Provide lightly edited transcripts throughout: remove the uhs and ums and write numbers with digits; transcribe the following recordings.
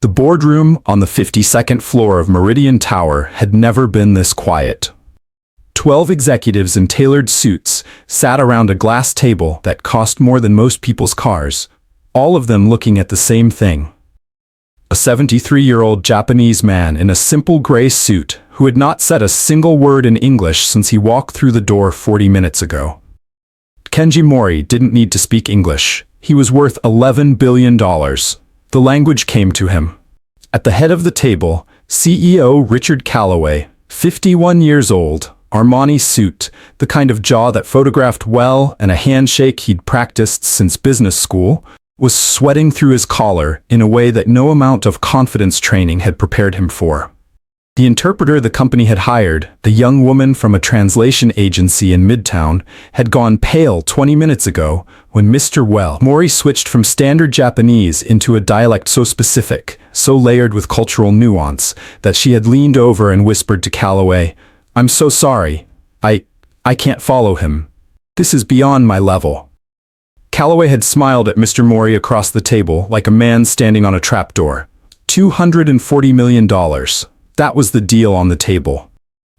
The boardroom on the 52nd floor of Meridian Tower had never been this quiet. 12 executives in tailored suits sat around a glass table that cost more than most people's cars, all of them looking at the same thing. A 73-year-old Japanese man in a simple gray suit who had not said a single word in English since he walked through the door 40 minutes ago. Kenji Mori didn't need to speak English. He was worth $11 billion. The language came to him. At the head of the table, CEO Richard Callaway, 51 years old, Armani suit, the kind of jaw that photographed well and a handshake he'd practiced since business school, was sweating through his collar in a way that no amount of confidence training had prepared him for. The interpreter the company had hired, the young woman from a translation agency in Midtown, had gone pale 20 minutes ago when Mori switched from standard Japanese into a dialect so specific, so layered with cultural nuance, that she had leaned over and whispered to Callaway, "I'm so sorry. I can't follow him. This is beyond my level." Callaway had smiled at Mr. Mori across the table like a man standing on a trapdoor. $240 million. That was the deal on the table.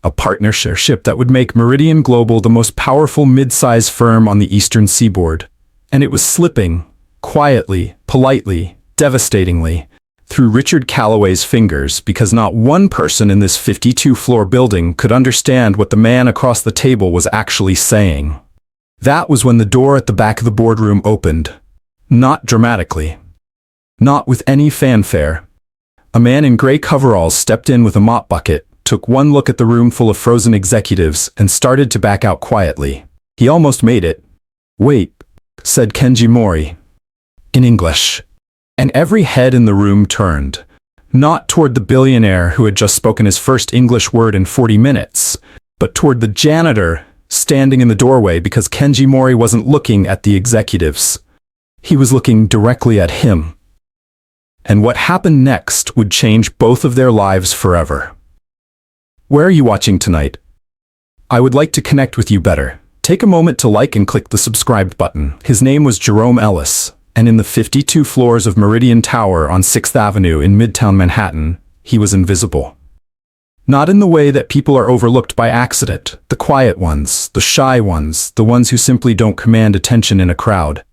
A partnership that would make Meridian Global the most powerful mid-size firm on the Eastern Seaboard. And it was slipping, quietly, politely, devastatingly, through Richard Callaway's fingers because not one person in this 52-floor building could understand what the man across the table was actually saying. That was when the door at the back of the boardroom opened. Not dramatically. Not with any fanfare. A man in gray coveralls stepped in with a mop bucket, took one look at the room full of frozen executives, and started to back out quietly. He almost made it. "Wait," said Kenji Mori. In English. And every head in the room turned. Not toward the billionaire who had just spoken his first English word in 40 minutes, but toward the janitor, standing in the doorway because Kenji Mori wasn't looking at the executives. He was looking directly at him. And what happened next would change both of their lives forever. Where are you watching tonight? I would like to connect with you better. Take a moment to like and click the subscribe button. His name was Jerome Ellis, and in the 52 floors of Meridian Tower on 6th Avenue in Midtown Manhattan, he was invisible. Not in the way that people are overlooked by accident, the quiet ones, the shy ones, the ones who simply don't command attention in a crowd.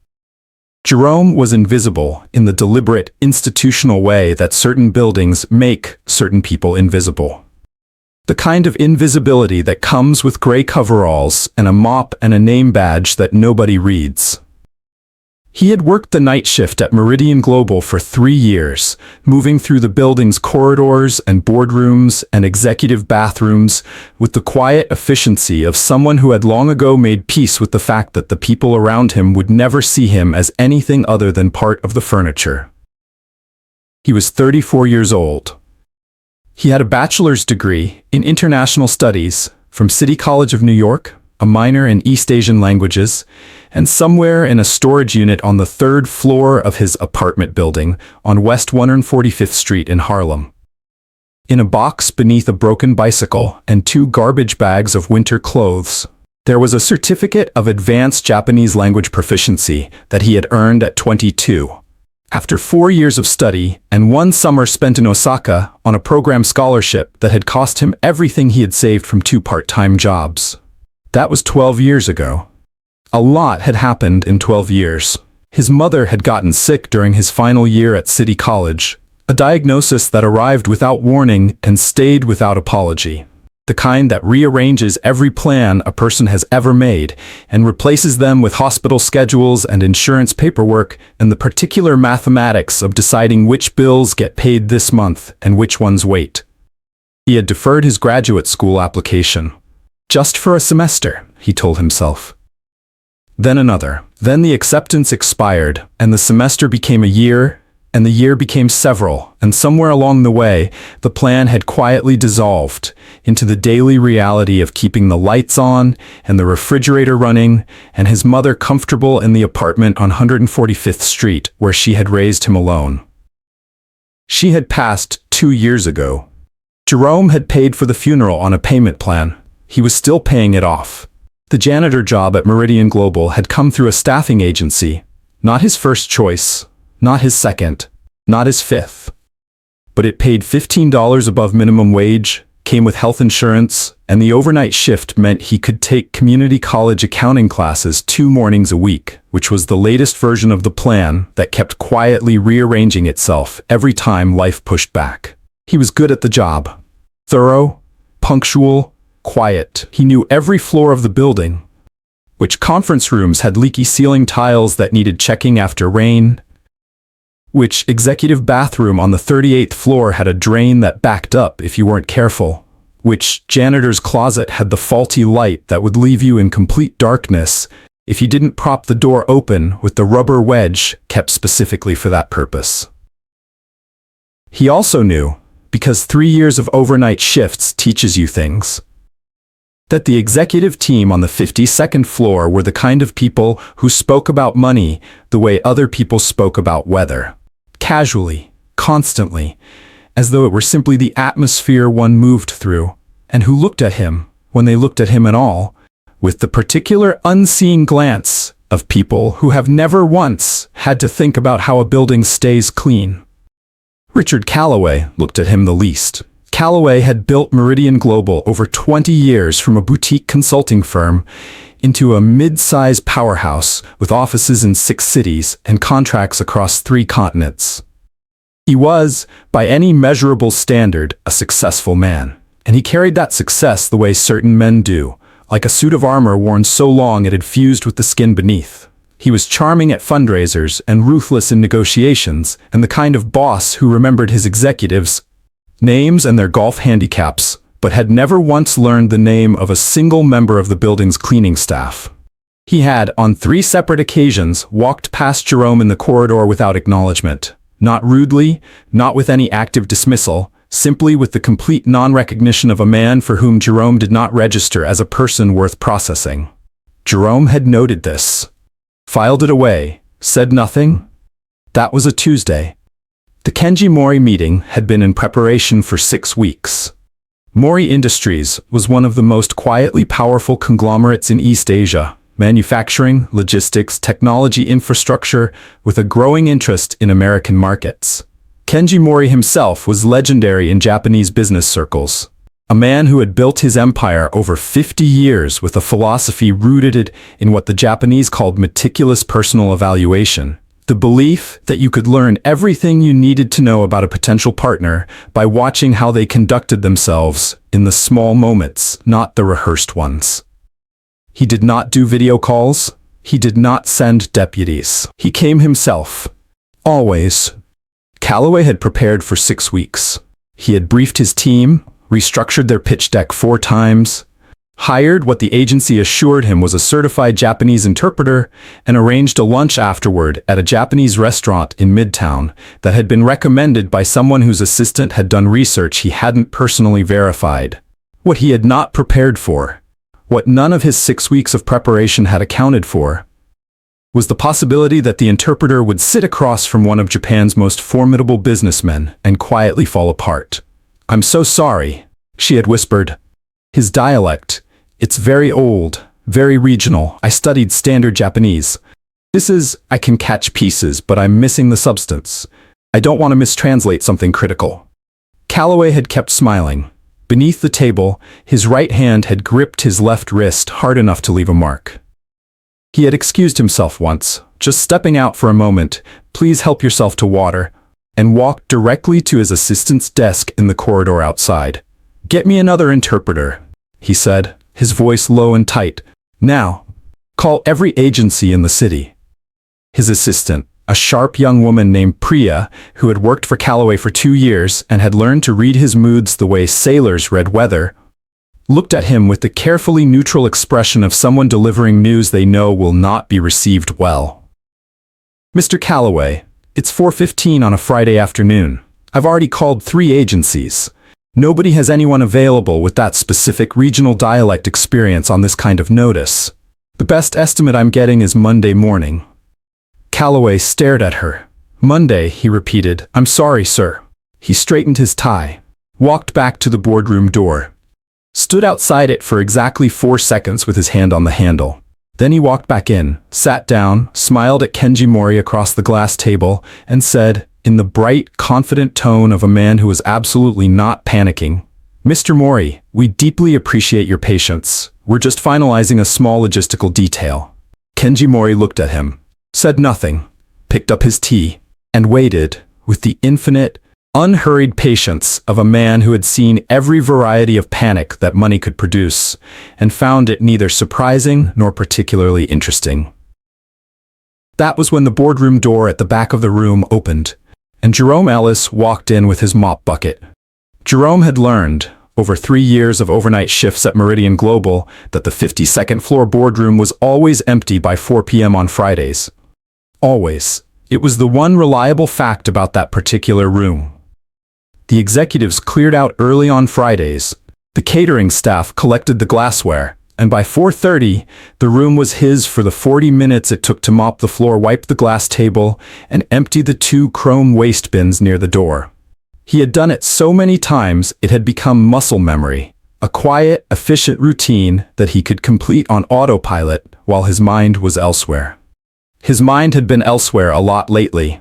Jerome was invisible in the deliberate, institutional way that certain buildings make certain people invisible. The kind of invisibility that comes with gray coveralls and a mop and a name badge that nobody reads. He had worked the night shift at Meridian Global for 3 years, moving through the building's corridors and boardrooms and executive bathrooms with the quiet efficiency of someone who had long ago made peace with the fact that the people around him would never see him as anything other than part of the furniture. He was 34 years old. He had a bachelor's degree in international studies from City College of New York, a minor in East Asian languages, and somewhere in a storage unit on the 3rd floor of his apartment building on West 145th Street in Harlem. In a box beneath a broken bicycle and 2 garbage bags of winter clothes, there was a certificate of advanced Japanese language proficiency that he had earned at 22. After 4 years of study and 1 summer spent in Osaka on a program scholarship that had cost him everything he had saved from 2 part-time jobs. That was 12 years ago. A lot had happened in 12 years. His mother had gotten sick during his final year at City College, a diagnosis that arrived without warning and stayed without apology. The kind that rearranges every plan a person has ever made and replaces them with hospital schedules and insurance paperwork and the particular mathematics of deciding which bills get paid this month and which ones wait. He had deferred his graduate school application. Just for a semester, he told himself. Then another. Then the acceptance expired, and the semester became a year, and the year became several, and somewhere along the way, the plan had quietly dissolved into the daily reality of keeping the lights on and the refrigerator running, and his mother comfortable in the apartment on 145th Street where she had raised him alone. She had passed 2 years ago. Jerome had paid for the funeral on a payment plan. He was still paying it off. The janitor job at Meridian Global had come through a staffing agency. Not his first choice, not his second, not his fifth. but it paid $15 above minimum wage, came with health insurance, and the overnight shift meant he could take community college accounting classes 2 mornings a week, which was the latest version of the plan that kept quietly rearranging itself every time life pushed back. He was good at the job. Thorough, punctual, quiet. He knew every floor of the building. Which conference rooms had leaky ceiling tiles that needed checking after rain? Which executive bathroom on the 38th floor had a drain that backed up if you weren't careful? Which janitor's closet had the faulty light that would leave you in complete darkness if you didn't prop the door open with the rubber wedge kept specifically for that purpose? He also knew, because 3 years of overnight shifts teaches you things, that the executive team on the 52nd floor were the kind of people who spoke about money the way other people spoke about weather. Casually, constantly, as though it were simply the atmosphere one moved through, and who looked at him, when they looked at him at all, with the particular unseeing glance of people who have never once had to think about how a building stays clean. Richard Calloway looked at him the least. Calloway had built Meridian Global over 20 years from a boutique consulting firm into a mid-size powerhouse with offices in 6 cities and contracts across 3 continents. He was, by any measurable standard, a successful man, and he carried that success the way certain men do, like a suit of armor worn so long it had fused with the skin beneath. He was charming at fundraisers and ruthless in negotiations, and the kind of boss who remembered his executives' names and their golf handicaps, but had never once learned the name of a single member of the building's cleaning staff. He had, on 3 separate occasions, walked past Jerome in the corridor without acknowledgement. Not rudely, not with any active dismissal, simply with the complete non-recognition of a man for whom Jerome did not register as a person worth processing. Jerome had noted this, filed it away, said nothing. That was a Tuesday. The Kenji Mori meeting had been in preparation for 6 weeks. Mori Industries was one of the most quietly powerful conglomerates in East Asia, manufacturing, logistics, technology infrastructure, with a growing interest in American markets. Kenji Mori himself was legendary in Japanese business circles. A man who had built his empire over 50 years with a philosophy rooted in what the Japanese called meticulous personal evaluation. The belief that you could learn everything you needed to know about a potential partner by watching how they conducted themselves in the small moments, not the rehearsed ones. He did not do video calls. He did not send deputies. He came himself. Always. Calloway had prepared for 6 weeks. He had briefed his team, restructured their pitch deck 4 times, hired what the agency assured him was a certified Japanese interpreter, and arranged a lunch afterward at a Japanese restaurant in Midtown that had been recommended by someone whose assistant had done research he hadn't personally verified. What he had not prepared for, what none of his 6 weeks of preparation had accounted for, was the possibility that the interpreter would sit across from one of Japan's most formidable businessmen and quietly fall apart. "I'm so sorry," she had whispered. His dialect, it's very old, very regional. I studied standard Japanese. I can catch pieces, but I'm missing the substance. I don't want to mistranslate something critical. Calloway had kept smiling. Beneath the table, his right hand had gripped his left wrist hard enough to leave a mark. He had excused himself once, just stepping out for a moment, "Please help yourself to water," and walked directly to his assistant's desk in the corridor outside. "Get me another interpreter," he said, his voice low and tight. "Now. Call every agency in the city." His assistant, a sharp young woman named Priya, who had worked for Calloway for 2 years and had learned to read his moods the way sailors read weather, looked at him with the carefully neutral expression of someone delivering news they know will not be received well. "Mr. Calloway, it's 4:15 on a Friday afternoon. I've already called 3 agencies. Nobody has anyone available with that specific regional dialect experience on this kind of notice. The best estimate I'm getting is Monday morning." Calloway stared at her. "Monday," he repeated. "I'm sorry, sir." He straightened his tie, walked back to the boardroom door, stood outside it for exactly 4 seconds with his hand on the handle. Then he walked back in, sat down, smiled at Kenji Mori across the glass table, and said, in the bright, confident tone of a man who was absolutely not panicking. "Mr. Mori, we deeply appreciate your patience. We're just finalizing a small logistical detail." Kenji Mori looked at him, said nothing, picked up his tea, and waited with the infinite, unhurried patience of a man who had seen every variety of panic that money could produce, and found it neither surprising nor particularly interesting. That was when the boardroom door at the back of the room opened, and Jerome Ellis walked in with his mop bucket. Jerome had learned, over 3 years of overnight shifts at Meridian Global, that the 52nd floor boardroom was always empty by 4 p.m. on Fridays. Always. It was the one reliable fact about that particular room. The executives cleared out early on Fridays. The catering staff collected the glassware, and by 4:30, the room was his for the 40 minutes it took to mop the floor, wipe the glass table, and empty the 2 chrome waste bins near the door. He had done it so many times it had become muscle memory, a quiet, efficient routine that he could complete on autopilot while his mind was elsewhere. His mind had been elsewhere a lot lately.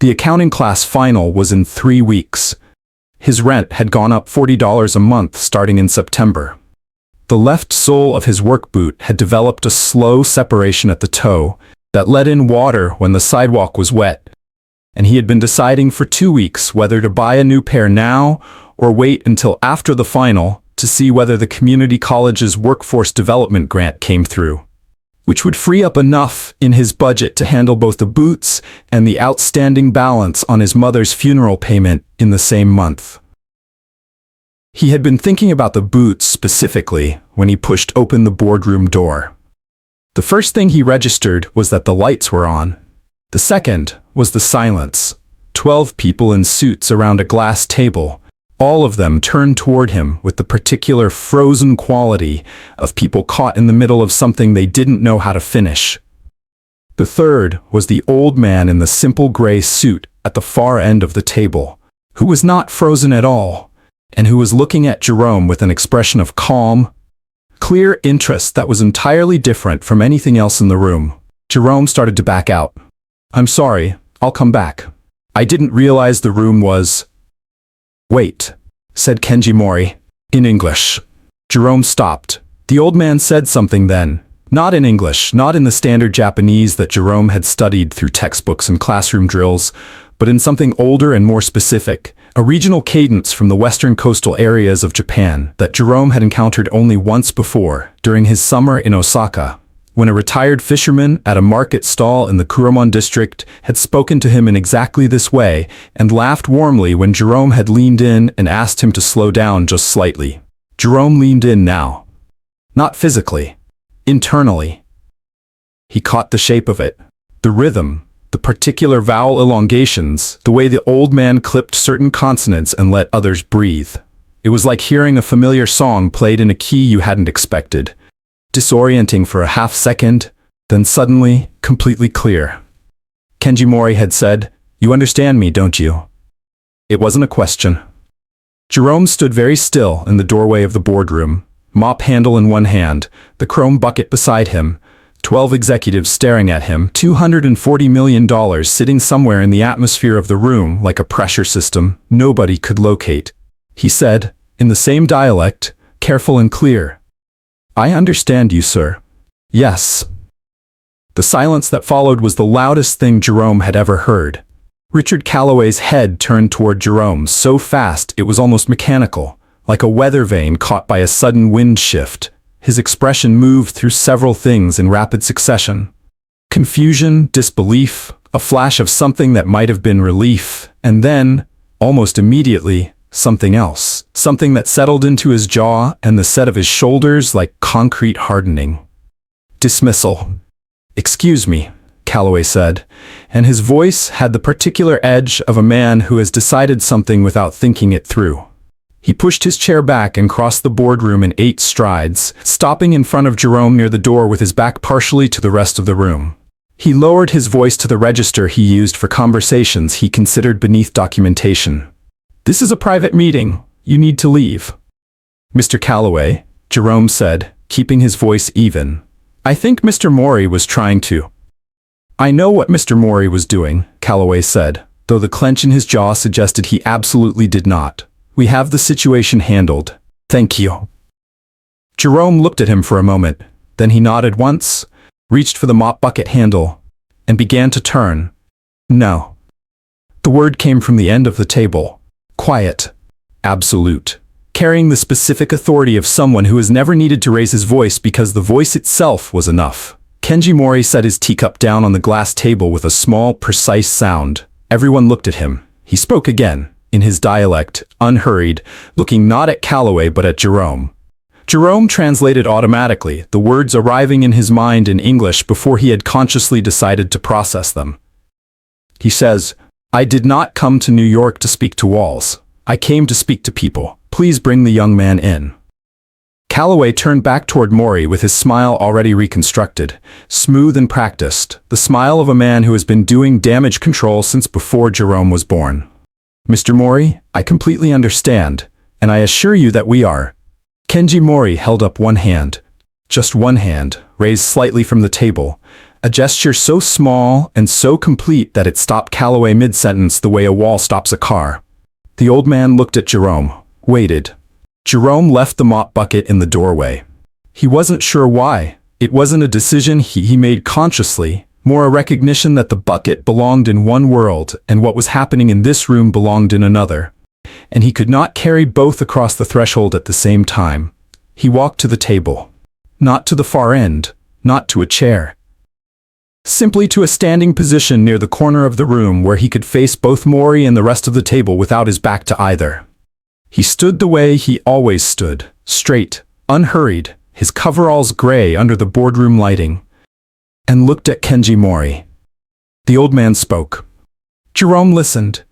The accounting class final was in 3 weeks. His rent had gone up $40 a month starting in September. The left sole of his work boot had developed a slow separation at the toe that let in water when the sidewalk was wet, and he had been deciding for 2 weeks whether to buy a new pair now or wait until after the final to see whether the community college's workforce development grant came through, which would free up enough in his budget to handle both the boots and the outstanding balance on his mother's funeral payment in the same month. He had been thinking about the boots specifically when he pushed open the boardroom door. The first thing he registered was that the lights were on. The second was the silence. 12 people in suits around a glass table, all of them turned toward him with the particular frozen quality of people caught in the middle of something they didn't know how to finish. The third was the old man in the simple gray suit at the far end of the table, who was not frozen at all, and who was looking at Jerome with an expression of calm, clear interest that was entirely different from anything else in the room. Jerome started to back out. "I'm sorry, I'll come back. I didn't realize the room was—" "Wait," said Kenji Mori, in English. Jerome stopped. The old man said something then, not in English, not in the standard Japanese that Jerome had studied through textbooks and classroom drills, but in something older and more specific, a regional cadence from the western coastal areas of Japan that Jerome had encountered only once before, during his summer in Osaka, when a retired fisherman at a market stall in the Kuromon district had spoken to him in exactly this way and laughed warmly when Jerome had leaned in and asked him to slow down just slightly. Jerome leaned in now. Not physically. Internally. He caught the shape of it, the rhythm, the particular vowel elongations, the way the old man clipped certain consonants and let others breathe. It was like hearing a familiar song played in a key you hadn't expected. Disorienting for a half second, then suddenly, completely clear. Kenji Mori had said, "You understand me, don't you?" It wasn't a question. Jerome stood very still in the doorway of the boardroom, mop handle in one hand, the chrome bucket beside him, 12 executives staring at him, $240 million sitting somewhere in the atmosphere of the room like a pressure system nobody could locate. He said, in the same dialect, careful and clear, "I understand you, sir." "Yes." The silence that followed was the loudest thing Jerome had ever heard. Richard Calloway's head turned toward Jerome so fast it was almost mechanical, like a weather vane caught by a sudden wind shift. His expression moved through several things in rapid succession. Confusion, disbelief, a flash of something that might have been relief, and then, almost immediately, something else. Something that settled into his jaw and the set of his shoulders like concrete hardening. Dismissal. "Excuse me," Calloway said, and his voice had the particular edge of a man who has decided something without thinking it through. He pushed his chair back and crossed the boardroom in 8 strides, stopping in front of Jerome near the door with his back partially to the rest of the room. He lowered his voice to the register he used for conversations he considered beneath documentation. "This is a private meeting. You need to leave." "Mr. Calloway," Jerome said, keeping his voice even. "I think Mr. Mori was trying to—" "I know what Mr. Mori was doing," Calloway said. though the clench in his jaw suggested he absolutely did not. "We have the situation handled. Thank you." Jerome looked at him for a moment, then he nodded once, reached for the mop bucket handle, and began to turn. "No." The word came from the end of the table. Quiet. Absolute. Carrying the specific authority of someone who has never needed to raise his voice because the voice itself was enough. Kenji Mori set his teacup down on the glass table with a small, precise sound. Everyone looked at him. He spoke again, in his dialect, unhurried, looking not at Calloway but at Jerome. Jerome translated automatically, the words arriving in his mind in English before he had consciously decided to process them. He says, "I did not come to New York to speak to walls. I came to speak to people. Please bring the young man in." Calloway turned back toward Mori with his smile already reconstructed, smooth and practiced, the smile of a man who has been doing damage control since before Jerome was born. "Mr. Mori, I completely understand, and I assure you that we are." Kenji Mori held up one hand, just one hand, raised slightly from the table, a gesture so small and so complete that it stopped Calloway mid-sentence the way a wall stops a car. The old man looked at Jerome, waited. Jerome left the mop bucket in the doorway. He wasn't sure why. It wasn't a decision he made consciously, more a recognition that the bucket belonged in one world and what was happening in this room belonged in another. And he could not carry both across the threshold at the same time. He walked to the table. Not to the far end, not to a chair. Simply to a standing position near the corner of the room where he could face both Mori and the rest of the table without his back to either. He stood the way he always stood, straight, unhurried, his coveralls gray under the boardroom lighting, and looked at Kenji Mori. The old man spoke. Jerome listened,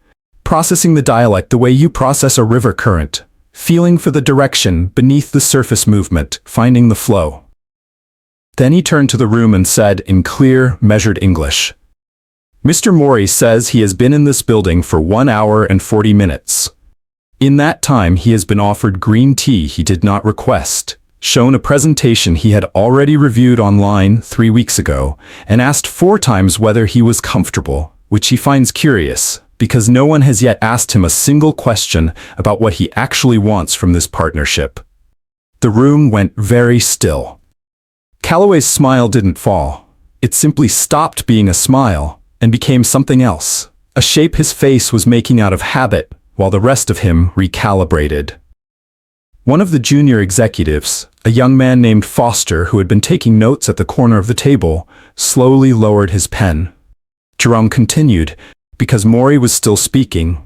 processing the dialect the way you process a river current, feeling for the direction beneath the surface movement, finding the flow. Then he turned to the room and said in clear, measured English, "Mr. Mori says he has been in this building for 1 hour and 40 minutes. In that time he has been offered green tea he did not request, shown a presentation he had already reviewed online 3 weeks ago, and asked 4 times whether he was comfortable, which he finds curious, because no one has yet asked him a single question about what he actually wants from this partnership." The room went very still. Calloway's smile didn't fall. It simply stopped being a smile and became something else, a shape his face was making out of habit while the rest of him recalibrated. One of the junior executives, a young man named Foster who had been taking notes at the corner of the table, slowly lowered his pen. Jerome continued, because Mori was still speaking.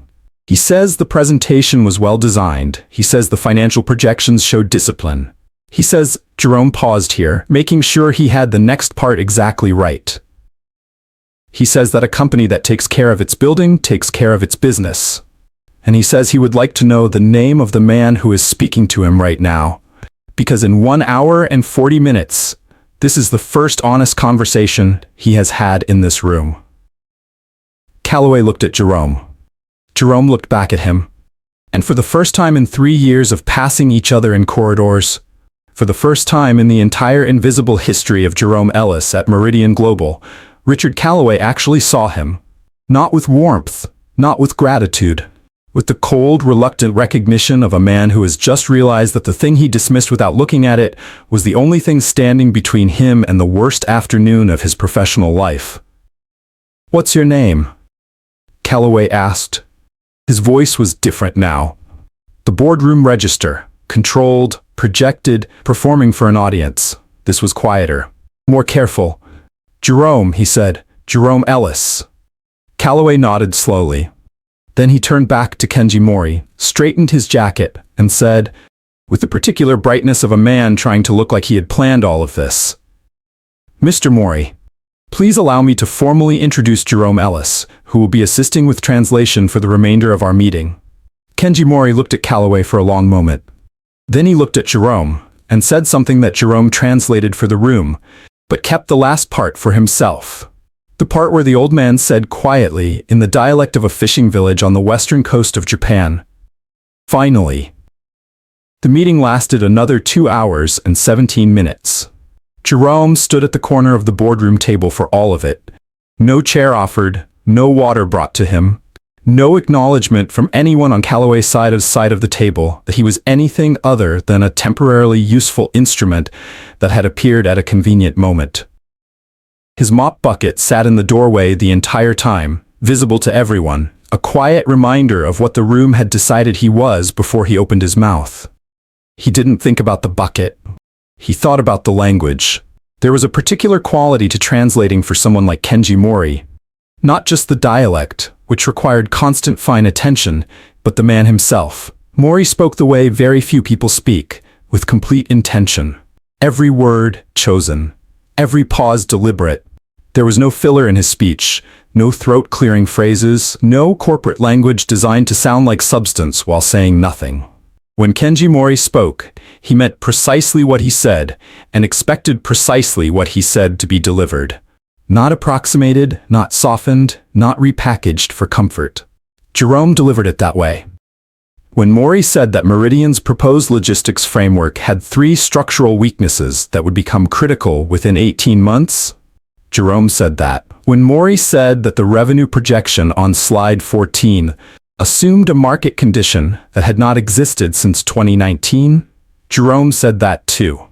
"He says the presentation was well designed. He says the financial projections showed discipline. He says," Jerome paused here, making sure he had the next part exactly right. "He says that a company that takes care of its building takes care of its business. And he says he would like to know the name of the man who is speaking to him right now, because in 1 hour and 40 minutes, this is the first honest conversation he has had in this room." Calloway looked at Jerome. Jerome looked back at him. And for the first time in 3 years of passing each other in corridors, for the first time in the entire invisible history of Jerome Ellis at Meridian Global, Richard Calloway actually saw him. Not with warmth, not with gratitude, with the cold, reluctant recognition of a man who has just realized that the thing he dismissed without looking at it was the only thing standing between him and the worst afternoon of his professional life. "What's your name?" Calloway asked. His voice was different now. The boardroom register, controlled, projected, performing for an audience. This was quieter, more careful. "Jerome," he said, "Jerome Ellis." Calloway nodded slowly. Then he turned back to Kenji Mori, straightened his jacket, and said, with the particular brightness of a man trying to look like he had planned all of this, "Mr. Mori, please allow me to formally introduce Jerome Ellis, who will be assisting with translation for the remainder of our meeting." Kenji Mori looked at Calloway for a long moment. Then he looked at Jerome, and said something that Jerome translated for the room, but kept the last part for himself. The part where the old man said quietly, in the dialect of a fishing village on the western coast of Japan, "Finally." The meeting lasted another 2 hours and 17 minutes. Jerome stood at the corner of the boardroom table for all of it. No chair offered, no water brought to him, No acknowledgement from anyone on Calloway's side of the table that he was anything other than a temporarily useful instrument that had appeared at a convenient moment. His mop bucket sat in the doorway the entire time, visible to everyone, a quiet reminder of what the room had decided he was before he opened his mouth. He didn't think about the bucket. He thought about the language. There was a particular quality to translating for someone like Kenji Mori. Not just the dialect, which required constant fine attention, but the man himself. Mori spoke the way very few people speak, with complete intention. Every word chosen. Every pause deliberate. There was no filler in his speech, no throat-clearing phrases, no corporate language designed to sound like substance while saying nothing. When Kenji Mori spoke, he meant precisely what he said, and expected precisely what he said to be delivered. Not approximated, not softened, not repackaged for comfort. Jerome delivered it that way. When Mori said that Meridian's proposed logistics framework had 3 structural weaknesses that would become critical within 18 months, Jerome said that. When Mori said that the revenue projection on slide 14 assumed a market condition that had not existed since 2019, Jerome said that too.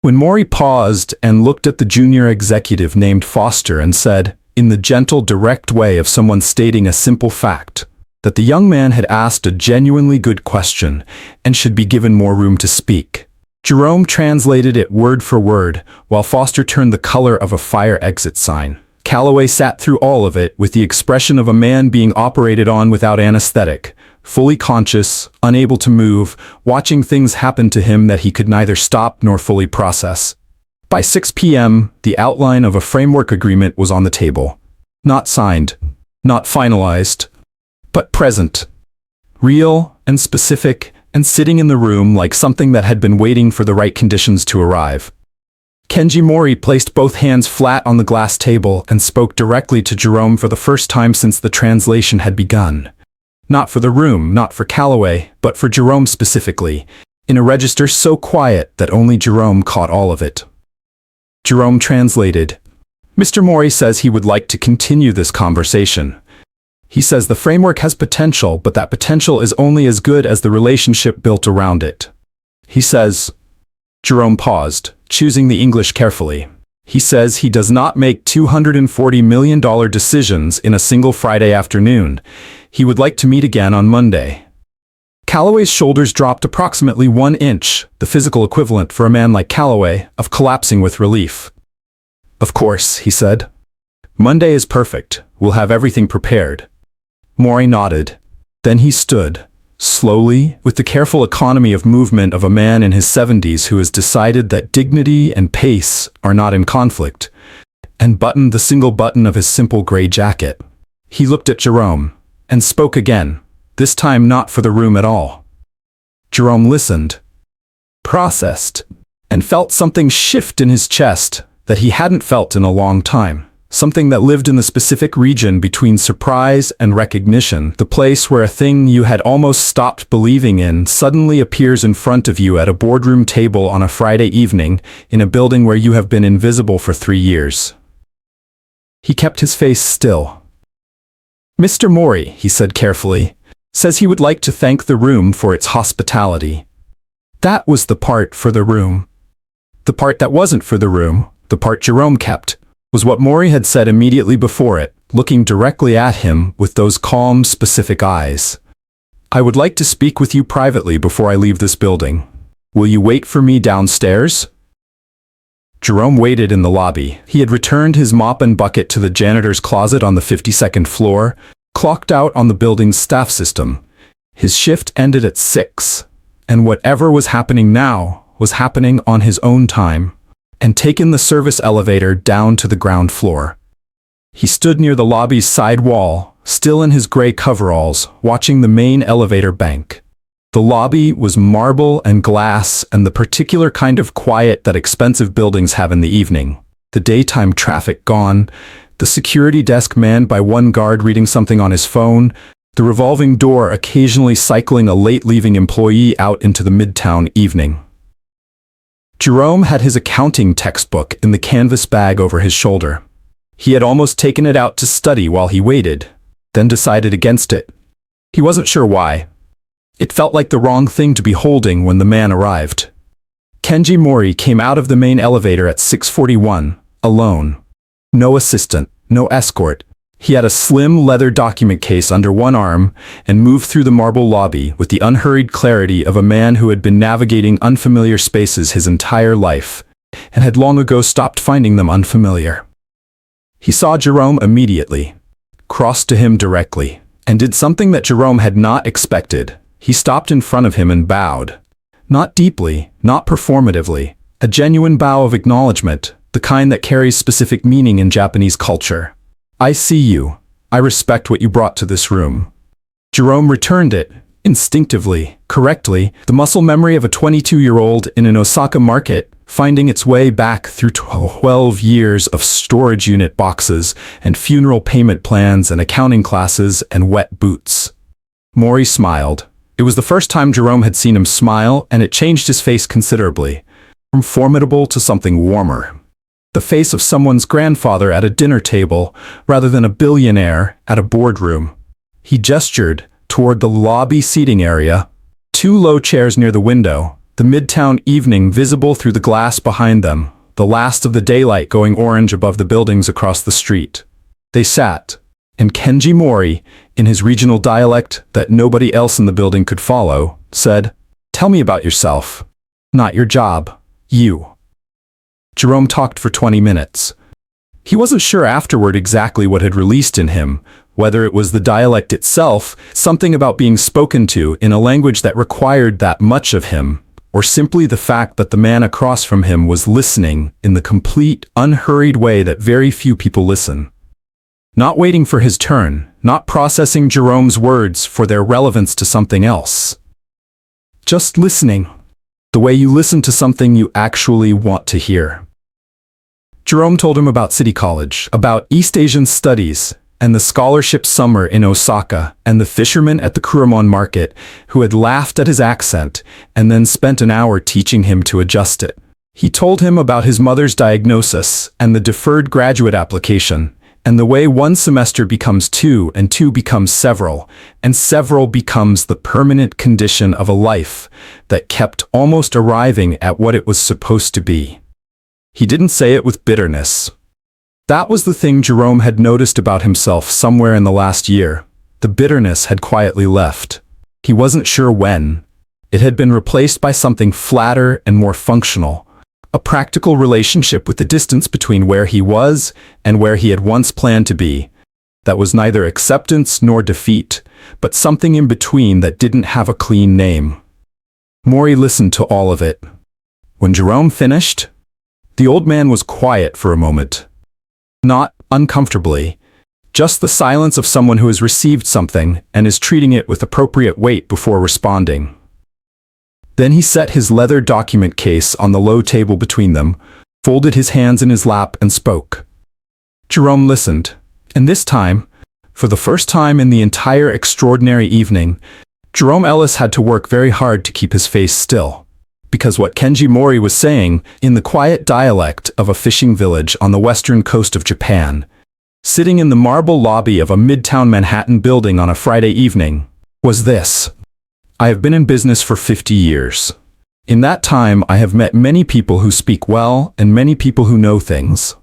When Mori paused and looked at the junior executive named Foster and said, in the gentle, direct way of someone stating a simple fact, that the young man had asked a genuinely good question and should be given more room to speak, Jerome translated it word for word, while Foster turned the color of a fire exit sign. Calloway sat through all of it with the expression of a man being operated on without anesthetic, fully conscious, unable to move, watching things happen to him that he could neither stop nor fully process. By 6 p.m., the outline of a framework agreement was on the table. Not signed, not finalized, but present. Real and specific, and sitting in the room like something that had been waiting for the right conditions to arrive. Kenji Mori placed both hands flat on the glass table and spoke directly to Jerome for the first time since the translation had begun. Not for the room, not for Calloway, but for Jerome specifically, in a register so quiet that only Jerome caught all of it. Jerome translated. Mr. Mori says he would like to continue this conversation. He says the framework has potential, but that potential is only as good as the relationship built around it. He says. Jerome paused, choosing the English carefully. He says he does not make $240 million decisions in a single Friday afternoon. He would like to meet again on Monday. Calloway's shoulders dropped approximately 1 inch, the physical equivalent for a man like Calloway of collapsing with relief. Of course, he said. Monday is perfect. We'll have everything prepared. Mori nodded. Then he stood, slowly, with the careful economy of movement of a man in his 70s who has decided that dignity and pace are not in conflict, and buttoned the single button of his simple gray jacket. He looked at Jerome, and spoke again, this time not for the room at all. Jerome listened, processed, and felt something shift in his chest that he hadn't felt in a long time. Something that lived in the specific region between surprise and recognition, the place where a thing you had almost stopped believing in suddenly appears in front of you at a boardroom table on a Friday evening in a building where you have been invisible for 3 years. He kept his face still. Mr. Mori, he said carefully, says he would like to thank the room for its hospitality. That was the part for the room. The part that wasn't for the room, the part Jerome kept, was what Mori had said immediately before it, looking directly at him with those calm, specific eyes. I would like to speak with you privately before I leave this building. Will you wait for me downstairs? Jerome waited in the lobby. He had returned his mop and bucket to the janitor's closet on the 52nd floor, clocked out on the building's staff system. His shift ended at 6, and whatever was happening now was happening on his own time, and taken the service elevator down to the ground floor. He stood near the lobby's side wall, still in his gray coveralls, watching the main elevator bank. The lobby was marble and glass and the particular kind of quiet that expensive buildings have in the evening. The daytime traffic gone, the security desk manned by one guard reading something on his phone, the revolving door occasionally cycling a late-leaving employee out into the midtown evening. Jerome had his accounting textbook in the canvas bag over his shoulder. He had almost taken it out to study while he waited, then decided against it, He wasn't sure why. It felt like the wrong thing to be holding when the man arrived. Kenji Mori came out of the main elevator at 6:41, alone. No assistant, no escort. He had a slim leather document case under one arm and moved through the marble lobby with the unhurried clarity of a man who had been navigating unfamiliar spaces his entire life and had long ago stopped finding them unfamiliar. He saw Jerome immediately, crossed to him directly, and did something that Jerome had not expected. He stopped in front of him and bowed. Not deeply, not performatively, a genuine bow of acknowledgement, the kind that carries specific meaning in Japanese culture. I see you. I respect what you brought to this room. Jerome returned it, instinctively, correctly, the muscle memory of a 22-year-old in an Osaka market, finding its way back through 12 years of storage unit boxes and funeral payment plans and accounting classes and wet boots. Mori smiled. It was the first time Jerome had seen him smile, and it changed his face considerably, from formidable to something warmer. The face of someone's grandfather at a dinner table, rather than a billionaire at a boardroom. He gestured toward the lobby seating area, two low chairs near the window, the midtown evening visible through the glass behind them, the last of the daylight going orange above the buildings across the street. They sat, and Kenji Mori, in his regional dialect that nobody else in the building could follow, said, "Tell me about yourself. Not your job. You." Jerome talked for 20 minutes. He wasn't sure afterward exactly what had released in him, whether it was the dialect itself, something about being spoken to in a language that required that much of him, or simply the fact that the man across from him was listening in the complete, unhurried way that very few people listen. Not waiting for his turn, not processing Jerome's words for their relevance to something else. Just listening, the way you listen to something you actually want to hear. Jerome told him about City College, about East Asian studies, and the scholarship summer in Osaka, and the fisherman at the Kuromon market who had laughed at his accent and then spent an hour teaching him to adjust it. He told him about his mother's diagnosis and the deferred graduate application, and the way one semester becomes two and two becomes several, and several becomes the permanent condition of a life that kept almost arriving at what it was supposed to be. He didn't say it with bitterness. That was the thing Jerome had noticed about himself somewhere in the last year. The bitterness had quietly left. He wasn't sure when. It had been replaced by something flatter and more functional. A practical relationship with the distance between where he was and where he had once planned to be. That was neither acceptance nor defeat, but something in between that didn't have a clean name. Mori listened to all of it. When Jerome finished, the old man was quiet for a moment. Not uncomfortably, just the silence of someone who has received something and is treating it with appropriate weight before responding. Then he set his leather document case on the low table between them, folded his hands in his lap and spoke. Jerome listened, and this time, for the first time in the entire extraordinary evening, Jerome Ellis had to work very hard to keep his face still. Because what Kenji Mori was saying, in the quiet dialect of a fishing village on the western coast of Japan, sitting in the marble lobby of a midtown Manhattan building on a Friday evening, was this. I have been in business for 50 years. In that time, I have met many people who speak well and many people who know things.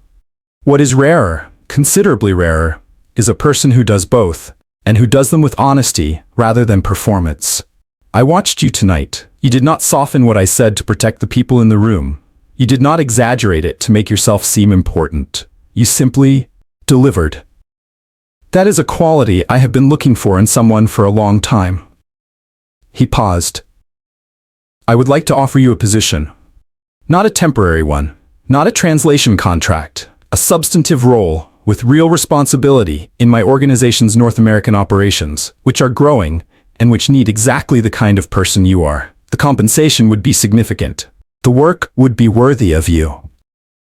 What is rarer, considerably rarer, is a person who does both, and who does them with honesty rather than performance. I watched you tonight. You did not soften what I said to protect the people in the room. You did not exaggerate it to make yourself seem important. You simply delivered. That is a quality I have been looking for in someone for a long time. He paused. I would like to offer you a position. Not a temporary one, not a translation contract, a substantive role with real responsibility in my organization's North American operations, which are growing and which need exactly the kind of person you are. The compensation would be significant. The work would be worthy of you.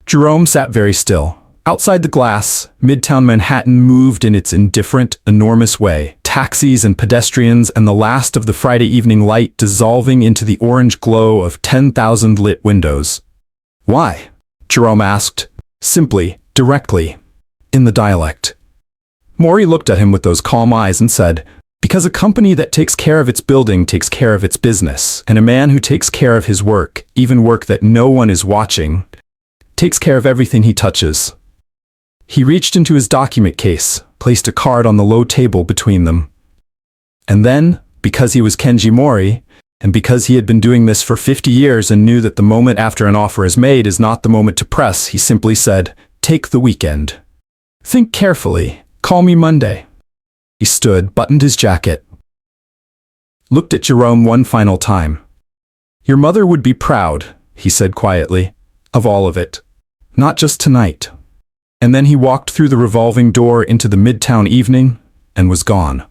Jerome sat very still. Outside the glass, Midtown Manhattan moved in its indifferent, enormous way. Taxis and pedestrians and the last of the Friday evening light dissolving into the orange glow of 10,000 lit windows. Why? Jerome asked, simply, directly, in the dialect. Mori looked at him with those calm eyes and said, Because a company that takes care of its building takes care of its business, and a man who takes care of his work, even work that no one is watching, takes care of everything he touches. He reached into his document case, placed a card on the low table between them. And then, because he was Kenji Mori, and because he had been doing this for 50 years and knew that the moment after an offer is made is not the moment to press, he simply said, "Take the weekend. Think carefully. Call me Monday." He stood, buttoned his jacket, looked at Jerome one final time. "Your mother would be proud," he said quietly, "of all of it. Not just tonight." And then he walked through the revolving door into the midtown evening and was gone.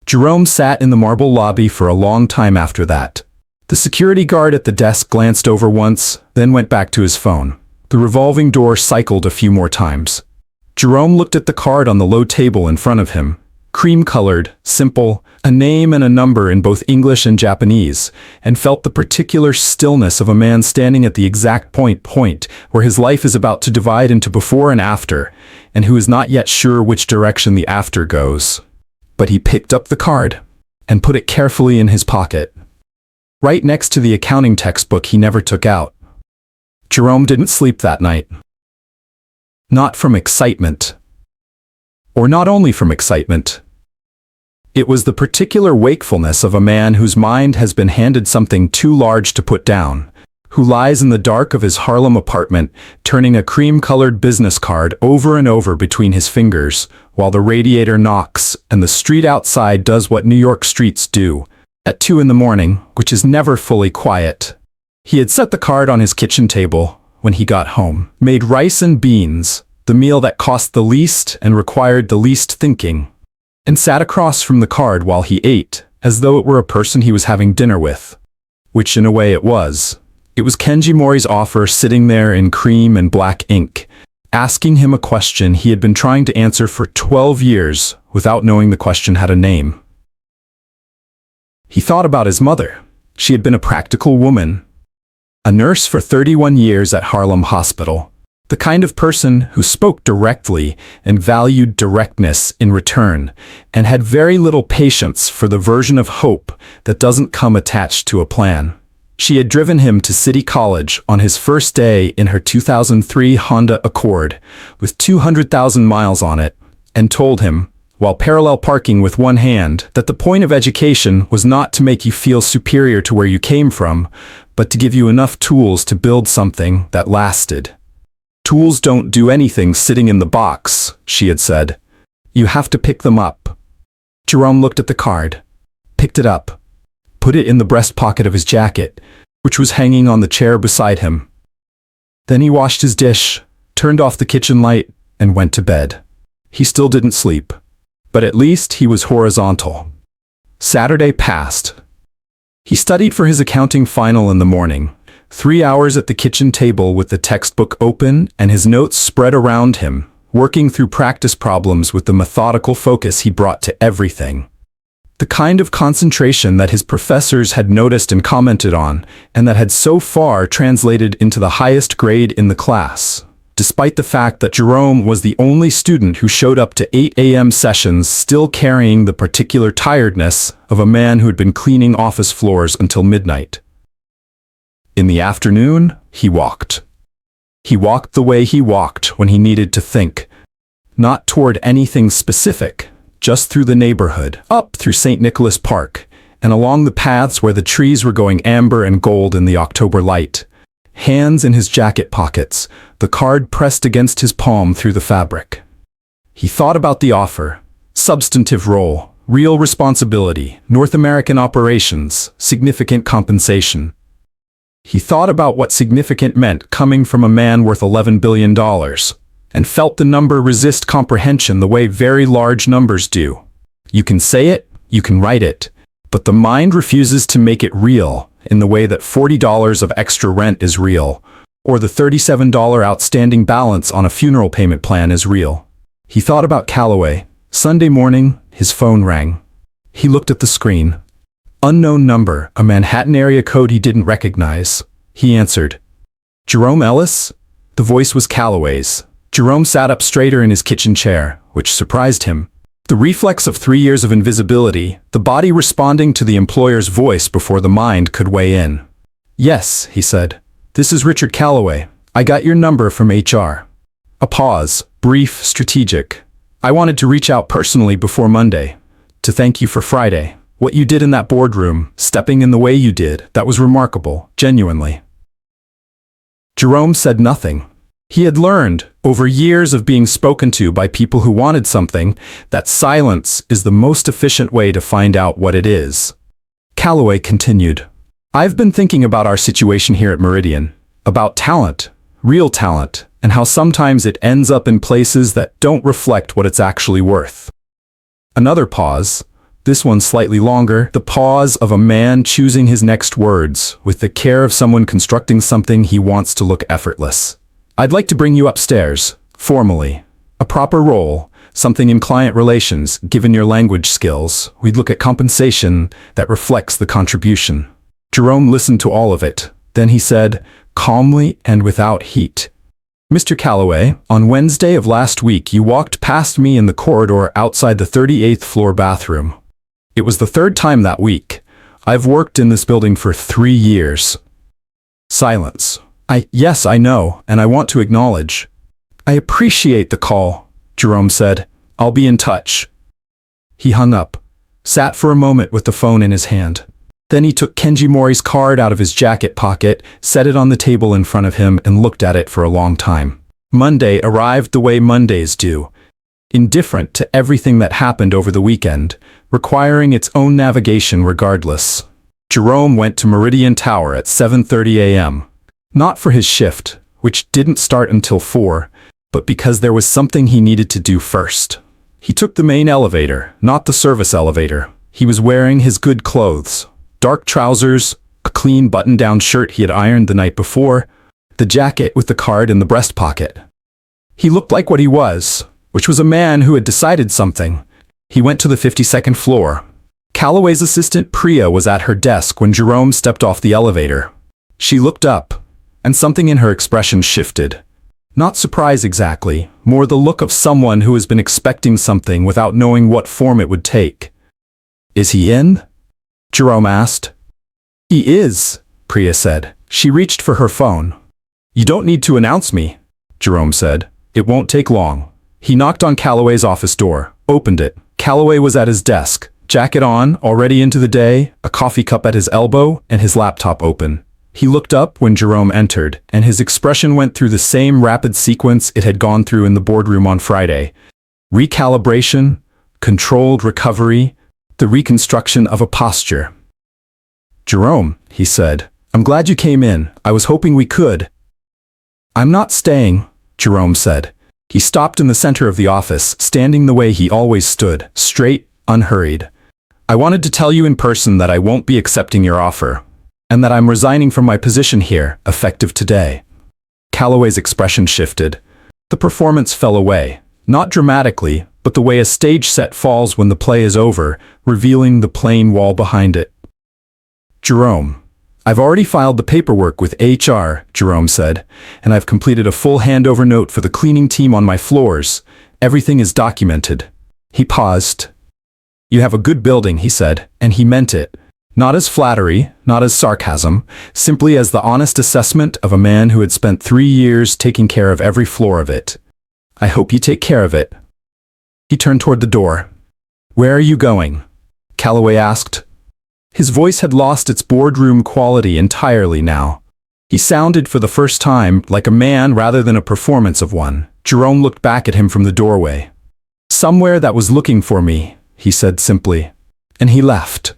Jerome sat in the marble lobby for a long time after that. The security guard at the desk glanced over once, then went back to his phone. The revolving door cycled a few more times. Jerome looked at the card on the low table in front of him. Cream-colored, simple, a name and a number in both English and Japanese, and felt the particular stillness of a man standing at the exact point where his life is about to divide into before and after, and who is not yet sure which direction the after goes. But he picked up the card and put it carefully in his pocket, right next to the accounting textbook he never took out. Jerome didn't sleep that night. Not from excitement. Or not only from excitement. It was the particular wakefulness of a man whose mind has been handed something too large to put down, who lies in the dark of his Harlem apartment, turning a cream-colored business card over and over between his fingers, while the radiator knocks and the street outside does what New York streets do, at 2 in the morning, which is never fully quiet. He had set the card on his kitchen table when he got home, made rice and beans, the meal that cost the least and required the least thinking, and sat across from the card while he ate, as though it were a person he was having dinner with. Which in a way it was. It was Kenji Mori's offer sitting there in cream and black ink, asking him a question he had been trying to answer for 12 years without knowing the question had a name. He thought about his mother. She had been a practical woman, a nurse for 31 years at Harlem Hospital. The kind of person who spoke directly and valued directness in return, and had very little patience for the version of hope that doesn't come attached to a plan. She had driven him to City College on his first day in her 2003 Honda Accord, with 200,000 miles on it, and told him, while parallel parking with one hand, that the point of education was not to make you feel superior to where you came from, but to give you enough tools to build something that lasted. "Tools don't do anything sitting in the box," she had said. "You have to pick them up." Jerome looked at the card, picked it up, put it in the breast pocket of his jacket, which was hanging on the chair beside him. Then he washed his dish, turned off the kitchen light, and went to bed. He still didn't sleep, but at least he was horizontal. Saturday passed. He studied for his accounting final in the morning. 3 hours at the kitchen table with the textbook open and his notes spread around him, working through practice problems with the methodical focus he brought to everything. The kind of concentration that his professors had noticed and commented on, and that had so far translated into the highest grade in the class, despite the fact that Jerome was the only student who showed up to 8 a.m. sessions still carrying the particular tiredness of a man who had been cleaning office floors until midnight. In the afternoon, he walked. He walked the way he walked when he needed to think. Not toward anything specific, just through the neighborhood, up through St. Nicholas Park, and along the paths where the trees were going amber and gold in the October light. Hands in his jacket pockets, the card pressed against his palm through the fabric. He thought about the offer, substantive role, real responsibility, North American operations, significant compensation. He thought about what significant meant coming from a man worth $11 billion, and felt the number resist comprehension the way very large numbers do. You can say it, you can write it, but the mind refuses to make it real in the way that $40 of extra rent is real, or the $37 outstanding balance on a funeral payment plan is real. He thought about Callaway. Sunday morning, his phone rang. He looked at the screen. Unknown number, a Manhattan area code he didn't recognize. He answered. "Jerome Ellis?" The voice was Callaway's. Jerome sat up straighter in his kitchen chair, which surprised him. The reflex of 3 years of invisibility, the body responding to the employer's voice before the mind could weigh in. "Yes," he said. "This is Richard Calloway. I got your number from HR." A pause, brief, strategic. "I wanted to reach out personally before Monday, to thank you for Friday. What you did in that boardroom, stepping in the way you did, that was remarkable, genuinely." Jerome said nothing. He had learned, over years of being spoken to by people who wanted something, that silence is the most efficient way to find out what it is. Calloway continued, "I've been thinking about our situation here at Meridian, about talent, real talent, and how sometimes it ends up in places that don't reflect what it's actually worth." Another pause, this one slightly longer, the pause of a man choosing his next words, with the care of someone constructing something he wants to look effortless. "I'd like to bring you upstairs, formally. A proper role, something in client relations, given your language skills. We'd look at compensation that reflects the contribution." Jerome listened to all of it. Then he said, calmly and without heat, "Mr. Calloway, on Wednesday of last week you walked past me in the corridor outside the 38th floor bathroom. It was the third time that week. I've worked in this building for 3 years." Silence. Yes, I know, and I want to acknowledge." "I appreciate the call," Jerome said. "I'll be in touch." He hung up, sat for a moment with the phone in his hand. Then he took Kenji Mori's card out of his jacket pocket, set it on the table in front of him, and looked at it for a long time. Monday arrived the way Mondays do, indifferent to everything that happened over the weekend, requiring its own navigation regardless. Jerome went to Meridian Tower at 7:30 a.m. Not for his shift, which didn't start until 4, but because there was something he needed to do first. He took the main elevator, not the service elevator. He was wearing his good clothes. Dark trousers, a clean button-down shirt he had ironed the night before, the jacket with the card in the breast pocket. He looked like what he was, which was a man who had decided something. He went to the 52nd floor. Calloway's assistant Priya was at her desk when Jerome stepped off the elevator. She looked up, and something in her expression shifted. Not surprise exactly, more the look of someone who has been expecting something without knowing what form it would take. "Is he in?" Jerome asked. "He is," Priya said. She reached for her phone. "You don't need to announce me," Jerome said. "It won't take long." He knocked on Calloway's office door, opened it. Calloway was at his desk, jacket on, already into the day, a coffee cup at his elbow, and his laptop open. He looked up when Jerome entered, and his expression went through the same rapid sequence it had gone through in the boardroom on Friday. Recalibration, controlled recovery, the reconstruction of a posture. "Jerome," he said, "I'm glad you came in. I was hoping we could." "I'm not staying," Jerome said. He stopped in the center of the office, standing the way he always stood, straight, unhurried. "I wanted to tell you in person that I won't be accepting your offer, and that I'm resigning from my position here, effective today." Calloway's expression shifted. The performance fell away, not dramatically, but the way a stage set falls when the play is over, revealing the plain wall behind it. "Jerome, I've already filed the paperwork with HR," Jerome said, "and I've completed a full handover note for the cleaning team on my floors. Everything is documented." He paused. "You have a good building," he said, and he meant it. Not as flattery, not as sarcasm, simply as the honest assessment of a man who had spent 3 years taking care of every floor of it. "I hope you take care of it." He turned toward the door. "Where are you going?" Calloway asked. His voice had lost its boardroom quality entirely now. He sounded for the first time like a man rather than a performance of one. Jerome looked back at him from the doorway. "Somewhere that was looking for me," he said simply. And he left.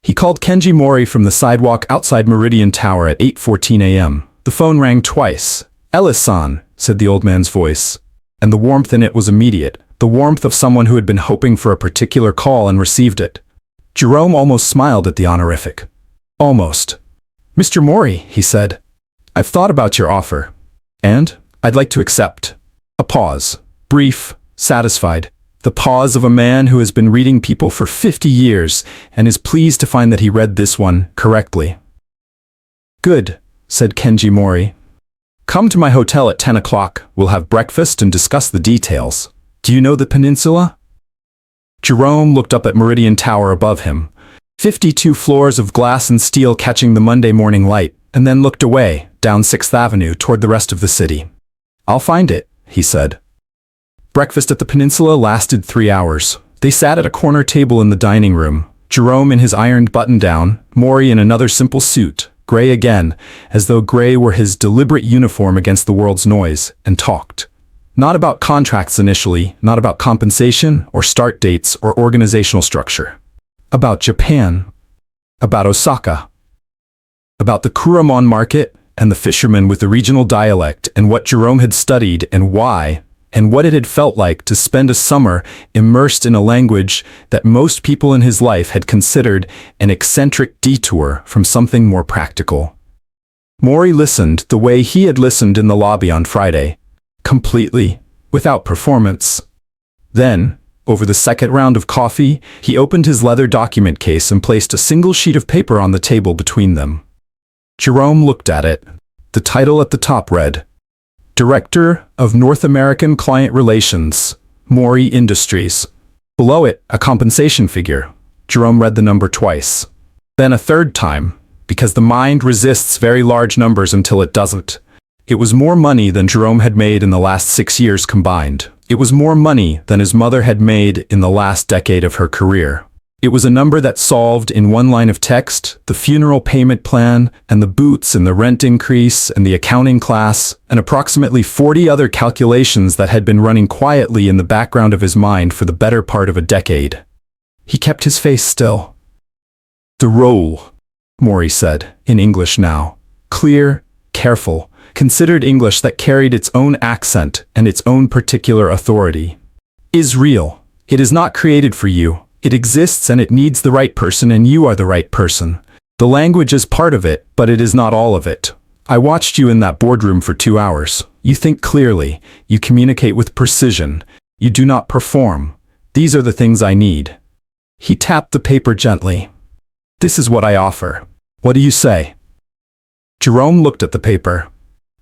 He called Kenji Mori from the sidewalk outside Meridian Tower at 8:14 a.m. The phone rang twice. "Ellis-san," said the old man's voice. And the warmth in it was immediate, the warmth of someone who had been hoping for a particular call and received it. Jerome almost smiled at the honorific. Almost. "Mr. Mori," he said, "I've thought about your offer, and I'd like to accept." A pause. Brief, satisfied. The pause of a man who has been reading people for 50 years and is pleased to find that he read this one correctly. "Good," said Kenji Mori. "Come to my hotel at 10 o'clock. We'll have breakfast and discuss the details. Do you know the peninsula?" Jerome looked up at Meridian Tower above him. 52 floors of glass and steel catching the Monday morning light, and then looked away, down 6th Avenue toward the rest of the city. "I'll find it," he said. Breakfast at the Peninsula lasted 3 hours. They sat at a corner table in the dining room, Jerome in his ironed button-down, Maury in another simple suit, gray again, as though gray were his deliberate uniform against the world's noise, and talked. Not about contracts initially, not about compensation, or start dates, or organizational structure. About Japan. About Osaka. About the Kuramon market, and the fishermen with the regional dialect, and what Jerome had studied, and why, and what it had felt like to spend a summer immersed in a language that most people in his life had considered an eccentric detour from something more practical. Maury listened the way he had listened in the lobby on Friday, completely, without performance. Then, over the second round of coffee, he opened his leather document case and placed a single sheet of paper on the table between them. Jerome looked at it. The title at the top read, Director of North American Client Relations, Maury Industries. Below it, a compensation figure. Jerome read the number twice. Then a third time, because the mind resists very large numbers until it doesn't. It was more money than Jerome had made in the last 6 years combined. It was more money than his mother had made in the last decade of her career. It was a number that solved in one line of text the funeral payment plan and the boots and the rent increase and the accounting class and approximately 40 other calculations that had been running quietly in the background of his mind for the better part of a decade. He kept his face still. "The role," Maury said, in English now. Clear, careful, considered English that carried its own accent and its own particular authority. "Is real. It is not created for you. It exists and it needs the right person and you are the right person. The language is part of it, but it is not all of it. I watched you in that boardroom for 2 hours. You think clearly. You communicate with precision. You do not perform. These are the things I need." He tapped the paper gently. "This is what I offer. What do you say?" Jerome looked at the paper.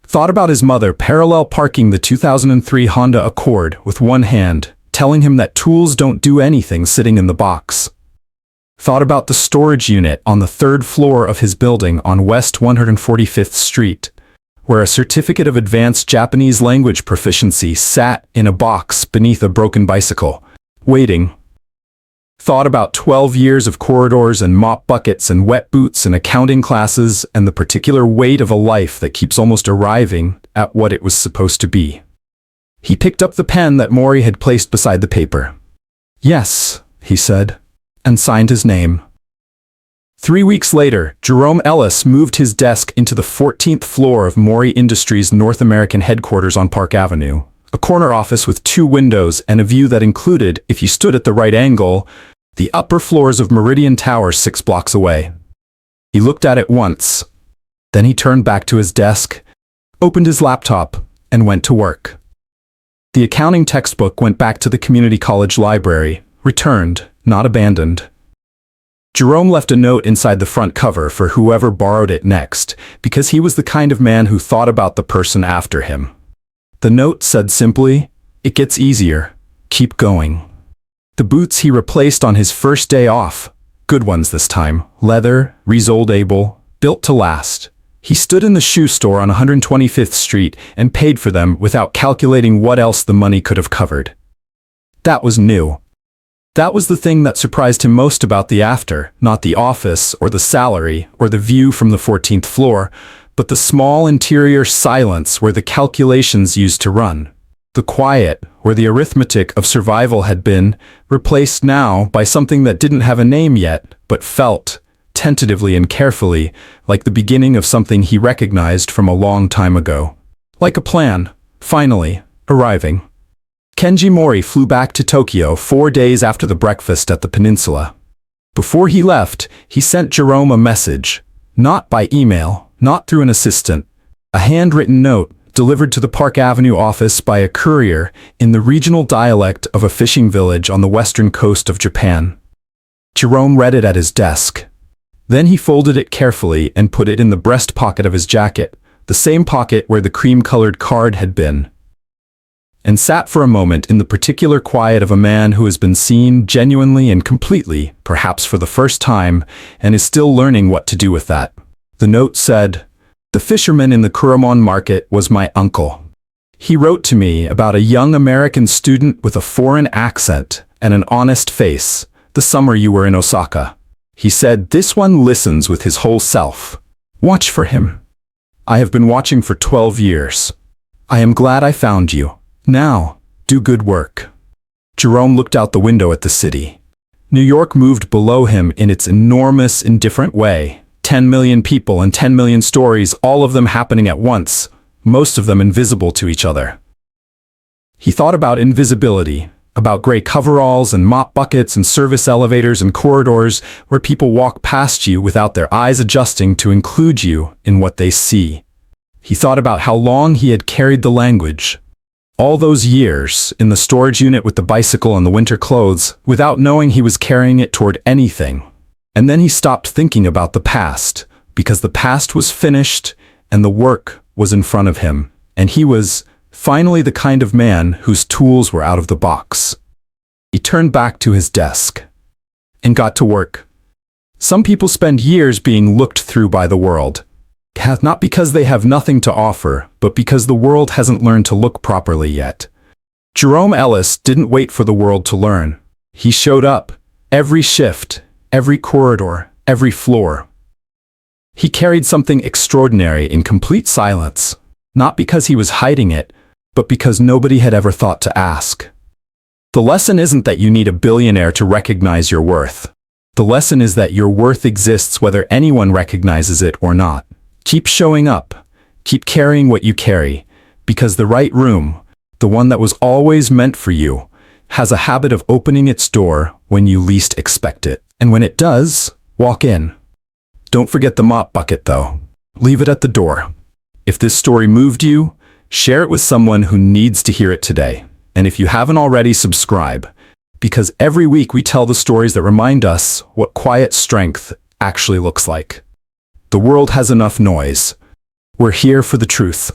Thought about his mother parallel parking the 2003 Honda Accord with one hand, telling him that tools don't do anything sitting in the box. Thought about the storage unit on the 3rd floor of his building on West 145th Street, where a certificate of advanced Japanese language proficiency sat in a box beneath a broken bicycle, waiting. Thought about 12 years of corridors and mop buckets and wet boots and accounting classes and the particular weight of a life that keeps almost arriving at what it was supposed to be. He picked up the pen that Maury had placed beside the paper. "Yes," he said, and signed his name. 3 weeks later, Jerome Ellis moved his desk into the 14th floor of Maury Industries' North American headquarters on Park Avenue, a corner office with 2 windows and a view that included, if you stood at the right angle, the upper floors of Meridian Tower 6 blocks away. He looked at it once. Then he turned back to his desk, opened his laptop, and went to work. The accounting textbook went back to the community college library, returned, not abandoned. Jerome left a note inside the front cover for whoever borrowed it next, because he was the kind of man who thought about the person after him. The note said simply, "It gets easier. Keep going." The boots he replaced on his first day off, good ones this time, leather, resoldable, built to last. He stood in the shoe store on 125th Street and paid for them without calculating what else the money could have covered. That was new. That was the thing that surprised him most about the after, not the office or the salary or the view from the 14th floor, but the small interior silence where the calculations used to run. The quiet, where the arithmetic of survival had been, replaced now by something that didn't have a name yet, but felt, tentatively and carefully, like the beginning of something he recognized from a long time ago. Like a plan, finally, arriving. Kenji Mori flew back to Tokyo 4 days after the breakfast at the Peninsula. Before he left, he sent Jerome a message, not by email, not through an assistant, a handwritten note delivered to the Park Avenue office by a courier in the regional dialect of a fishing village on the western coast of Japan. Jerome read it at his desk. Then he folded it carefully and put it in the breast pocket of his jacket, the same pocket where the cream-colored card had been. and sat for a moment in the particular quiet of a man who has been seen genuinely and completely, perhaps for the first time, and is still learning what to do with that. The note said, "The fisherman in the Kuramon market was my uncle. He wrote to me about a young American student with a foreign accent and an honest face, the summer you were in Osaka. He said, 'This one listens with his whole self. Watch for him.' I have been watching for 12 years. I am glad I found you. Now, do good work." Jerome looked out the window at the city. New York moved below him in its enormous, indifferent way. 10 million people and 10 million stories, all of them happening at once, most of them invisible to each other. He thought about invisibility, about gray coveralls and mop buckets and service elevators and corridors where people walk past you without their eyes adjusting to include you in what they see. He thought about how long he had carried the language. All those years in the storage unit with the bicycle and the winter clothes, without knowing he was carrying it toward anything. And then he stopped thinking about the past, because the past was finished and the work was in front of him, and he was finally the kind of man whose tools were out of the box. He turned back to his desk and got to work. Some people spend years being looked through by the world, not because they have nothing to offer, but because the world hasn't learned to look properly yet. Jerome Ellis didn't wait for the world to learn. He showed up, every shift, every corridor, every floor. He carried something extraordinary in complete silence, not because he was hiding it, but because nobody had ever thought to ask. The lesson isn't that you need a billionaire to recognize your worth. The lesson is that your worth exists whether anyone recognizes it or not. Keep showing up, keep carrying what you carry, because the right room, the one that was always meant for you, has a habit of opening its door when you least expect it. And when it does, walk in. Don't forget the mop bucket though. Leave it at the door. If this story moved you, share it with someone who needs to hear it today. And if you haven't already, subscribe, because every week we tell the stories that remind us what quiet strength actually looks like. The world has enough noise. We're here for the truth.